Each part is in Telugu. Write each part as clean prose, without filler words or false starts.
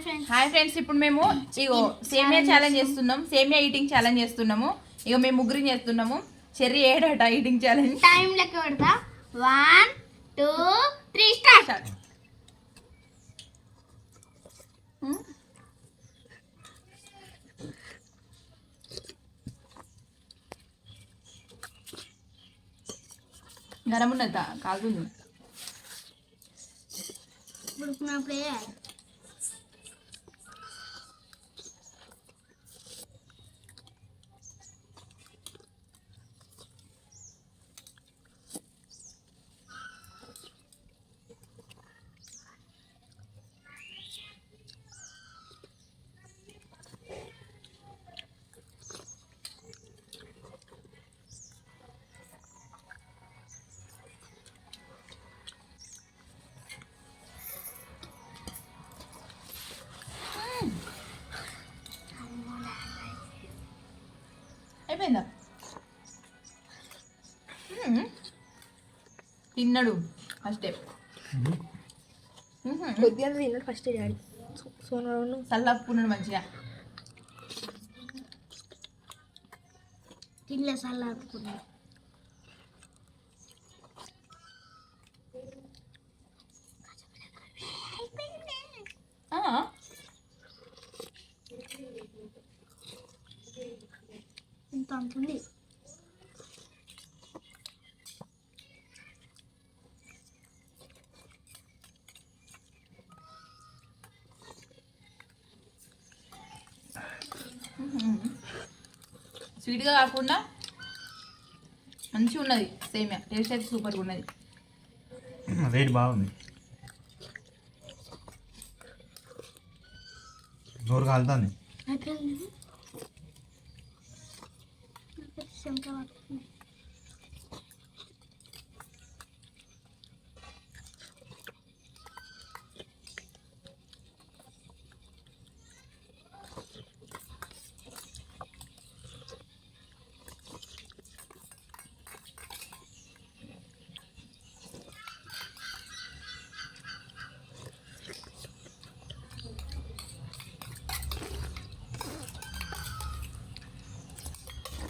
హాయ్ ఫ్రెండ్స్, ఇప్పుడు మేము ఇగో సేమియా ఛాలెంజ్ చేస్తున్నాం. సేమియా ఈటింగ్ ఛాలెంజ్ చేస్తున్నాము. ఇగో మేము ముగ్గురు చేస్తున్నాము. చెర్రీ ఏడట ఈటింగ్ ఛాలెంజ్. టైం లెక్క పెడతా. 1 2 3 స్టార్ట్. గరం ఉన్నది, కాలుతుంది. ఉడుకున్నప్పుడే అయిపోయిందా? తిన్నాడు ఫస్ట్ కొద్దిగా తిన్నాడు ఫస్ట్ డాడీ. సోను చల్లప్పుకున్నాడు మంచిగా. తినలే చల్లారుకున్నాడు. ఇంత అంటుంది. స్వీట్గా కాకుండా మంచిగా ఉన్నది సేమియా. టేస్ట్ అయితే సూపర్గా ఉన్నది. రేట్ బాగుంది. నోరు కాలుతుంది.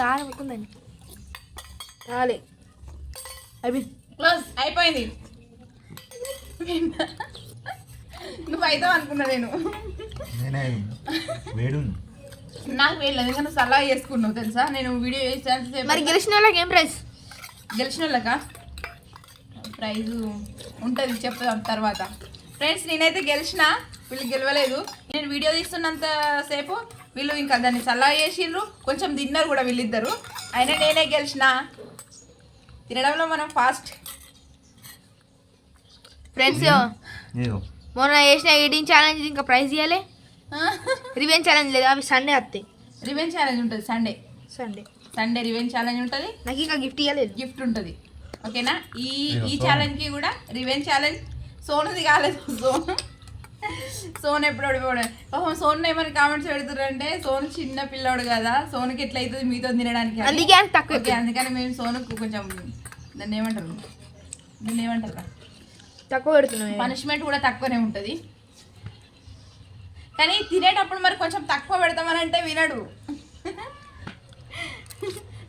తాగుతుందండి రాలే. క్లోజ్ అయిపోయింది. నువ్వు అవుతావు అనుకున్నా నేను. నేనే వేడు నాకు వేయలేదు, ఎందుకంటే సలహా చేసుకున్నావు తెలుసా. నేను వీడియో చేసి మరి గెలిచిన వాళ్ళకి ఏం ప్రైజ్? గెలిచిన వాళ్ళక ప్రైజ్ ఉంటుంది, చెప్తాం తర్వాత. ఫ్రెండ్స్, నేనైతే గెలిచిన, వీళ్ళు గెలవలేదు. నేను వీడియో తీస్తున్నంత సేపు వీళ్ళు ఇంకా దాన్ని సలహా చేసిండ్రు, కొంచెం తిన్నారు కూడా వీళ్ళిద్దరు. అయినా నేనే గెలిచిన. తినడంలో మనం ఫాస్ట్. ఫ్రెండ్స్, మొన్న చేసిన ఎయిటింగ్ ఛాలెంజ్ ఇంకా ప్రైజ్ ఇవ్వాలి. రివెంజ్ ఛాలెంజ్ లేదు, అవి సండే వస్తాయి. రివెంజ్ ఛాలెంజ్ ఉంటుంది సండే. సండే రివెంజ్ ఛాలెంజ్ ఉంటుంది. నాకు ఇంకా గిఫ్ట్ ఇవ్వలేదు. గిఫ్ట్ ఉంటుంది, ఓకేనా. ఈ ఛాలెంజ్కి కూడా రివెంజ్ ఛాలెంజ్. సోనుది కాలేదు. సోను ఎప్పుడు ఓడిపోయాడు. పాపం సోను ఏమైనా కామెంట్స్ పెడుతున్నారంటే, సోను చిన్న పిల్లోడు కదా, సోనుకి ఎట్లా అవుతుంది మీతో తినడానికి. అందుకని మేము సోనుకు కొంచెం దాన్ని ఏమంటారు తక్కువ పెడుతున్నాం. పనిష్మెంట్ కూడా తక్కువనే ఉంటుంది. కానీ తినేటప్పుడు మరి కొంచెం తక్కువ పెడతామని అంటే వినడు.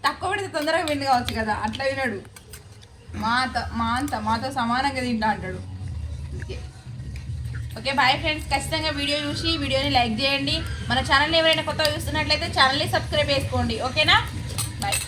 తక్కువ పెడితే తొందరగా విన్ కావచ్చు కదా, అట్లా వినడు. మాతో సమానంగా తింటా అంటాడు. ఓకే బాయ్ ఫ్రెండ్స్, ఖచ్చితంగా వీడియో చూసి వీడియోని లైక్ చేయండి. మన ఛానల్ని ఎవరైనా కొత్తగా చూస్తున్నట్లయితే ఛానల్ని సబ్స్క్రైబ్ చేసుకోండి, ఓకేనా. బాయ్.